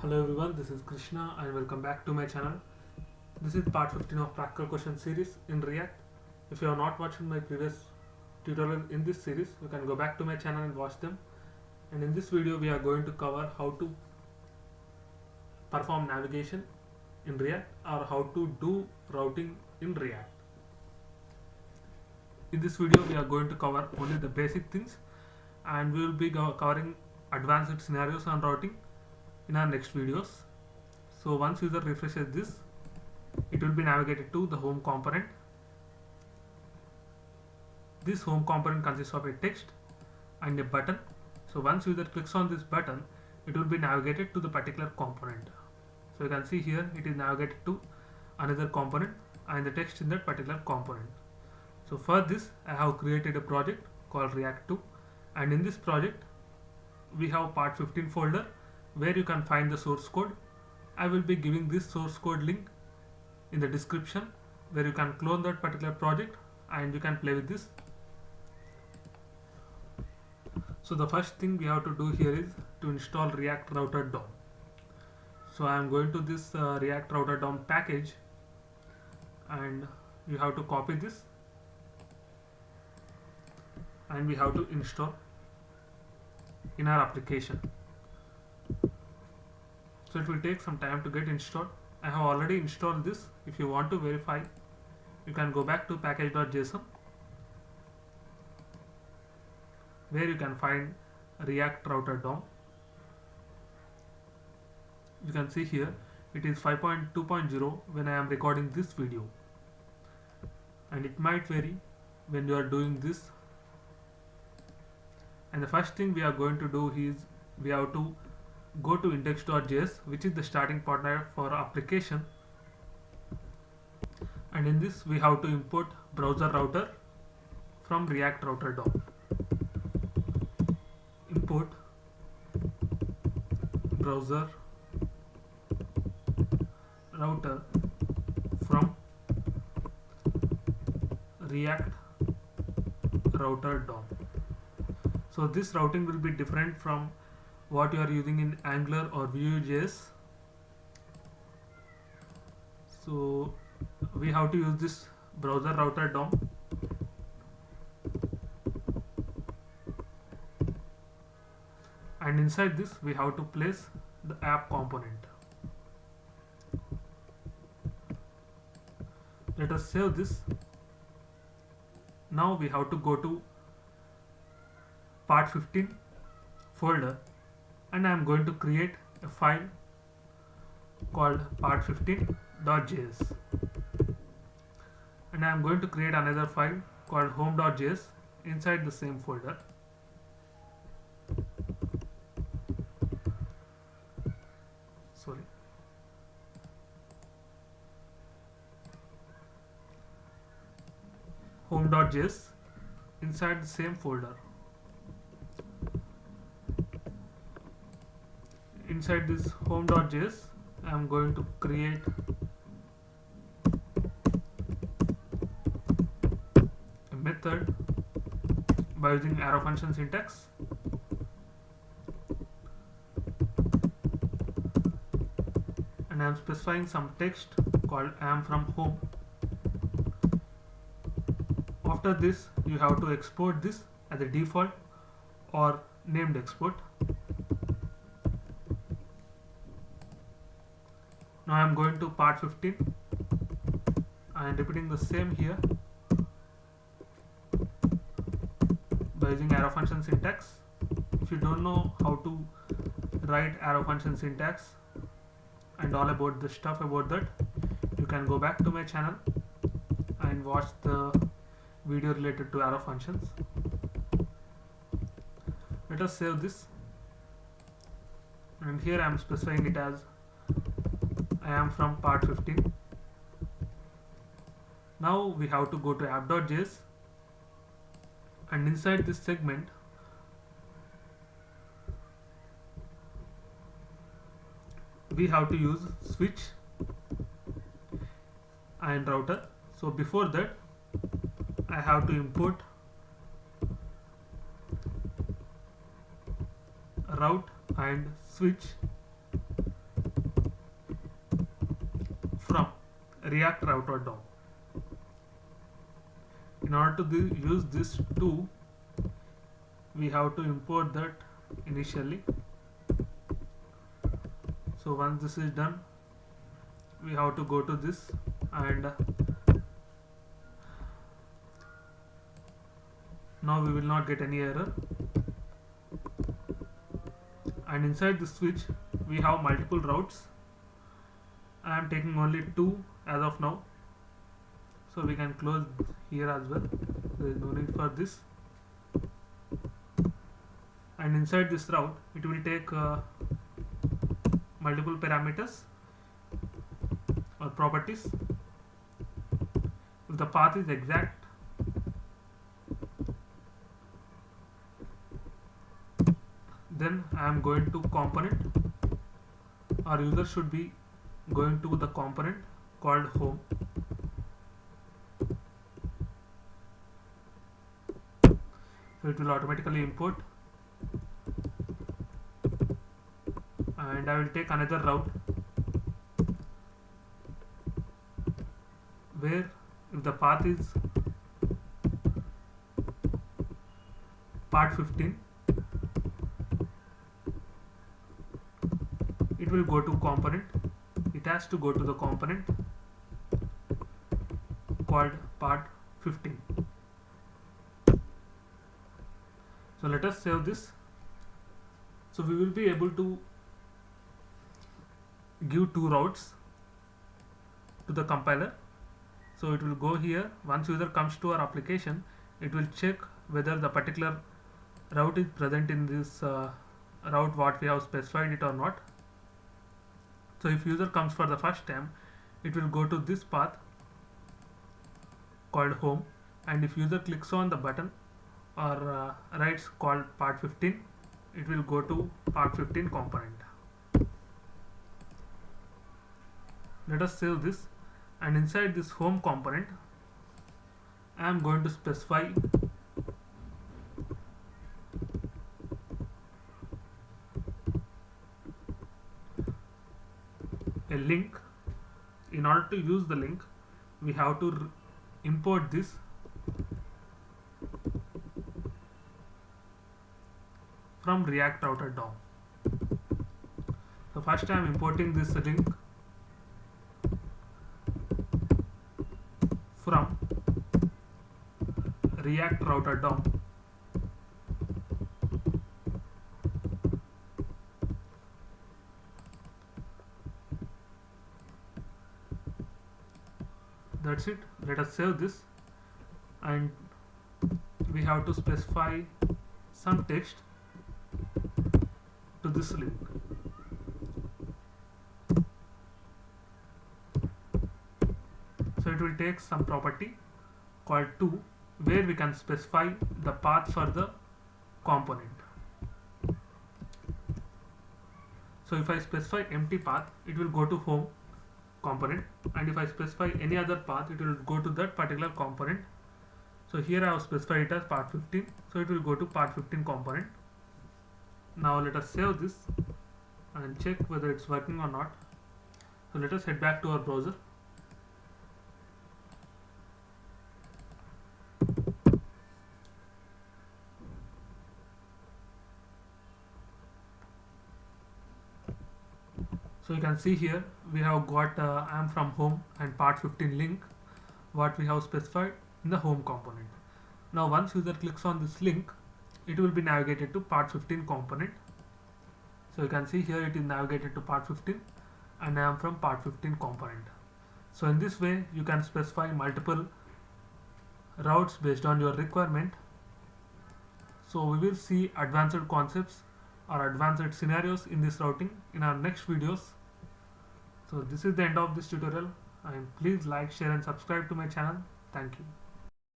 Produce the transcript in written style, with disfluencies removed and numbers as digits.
Hello everyone, this is Krishna and welcome back to my channel. This is part 15 of practical question series in React. If you are not watching my previous tutorial in this series, you can go back to my channel and watch them. And in this video we are going to cover how to perform navigation in React or how to do routing in React. In this video we are going to cover only the basic things and we will be covering advanced scenarios on routing in our next videos. So once user refreshes this, it will be navigated to the home component. This home component consists of a text and a button. So once user clicks on this button, it will be navigated to the particular component. So you can see here it is navigated to another component and the text in that particular component. So for this I have created a project called React2, and in this project we have part 15 folder where you can find the source code. I will be giving this source code link in the description where you can clone that particular project and you can play with this. So the first thing we have to do here is to install React Router DOM. So I am going to this React Router DOM package and you have to copy this and we have to install in our application. So it will take some time to get installed. I have already installed this. If you want to verify, you can go back to package.json where you can find React Router DOM. You can see here it is 5.2.0 when I am recording this video, and it might vary when you are doing this. And the first thing we are going to do is we have to go to index.js, which is the starting partner for our application, and in this we have to import browser router from React Router DOM. Import browser router from React Router DOM. So this routing will be different from what you are using in Angular or Vue.js. So we have to use this browser router DOM. And inside this we have to place the app component. Let us save this. Now we have to go to part 15 folder and I am going to create a file called part15.js, and I am going to create another file called home.js inside the same folder. Home.js inside the same folder. Inside this home.js I am going to create a method by using arrow function syntax. And I am specifying some text called I am from home. After this you have to export this as a default or named export. Now I am going to part 15 and repeating the same here by using arrow function syntax. If you don't know how to write arrow function syntax and all about the stuff about that, you can go back to my channel and watch the video related to arrow functions. Let us save this, and here I am specifying it as I am from part 15. Now we have to go to app.js, and inside this segment we have to use switch and router. So before that I have to import route and switch React Router DOM. In order to use this too, we have to import that initially. So once this is done, we have to go to this, and now we will not get any error. And inside the switch we have multiple routes. I am taking only 2 as of now, so we can close here as well. There is no need for this. And inside this route it will take multiple parameters or properties. If the path is exact, then I am going to component. Our user should be going to the component called home. So it will automatically import, and I will take another route where if the path is part 15, it will go to component. It has to go to the component called part 15. So let us save this. So we will be able to give 2 routes to the compiler. So it will go here. Once user comes to our application, it will check whether the particular route is present in this route what we have specified it or not. So if user comes for the first time, it will go to this path called home, and if user clicks on the button or writes called part 15, it will go to part 15 component. Let us save this, and inside this home component I am going to specify a link. In order to use the link, we have to import this from React Router DOM. So first I am importing this link from React Router DOM. That's it. Let us save this, and we have to specify some text to this link. So it will take some property called to, where we can specify the path for the component. So if I specify empty path, it will go to home component, and if I specify any other path, it will go to that particular component. So here I have specified it as part 15, so it will go to part 15 component. Now let us save this and check whether it's working or not. So let us head back to our browser. So you can see here we have got I am from home and part 15 link what we have specified in the home component. Now once user clicks on this link, it will be navigated to part 15 component. So you can see here it is navigated to part 15, and I am from part 15 component. So in this way you can specify multiple routes based on your requirement. So we will see advanced concepts or advanced scenarios in this routing in our next videos. So this is the end of this tutorial, and please like, share and subscribe to my channel. Thank you.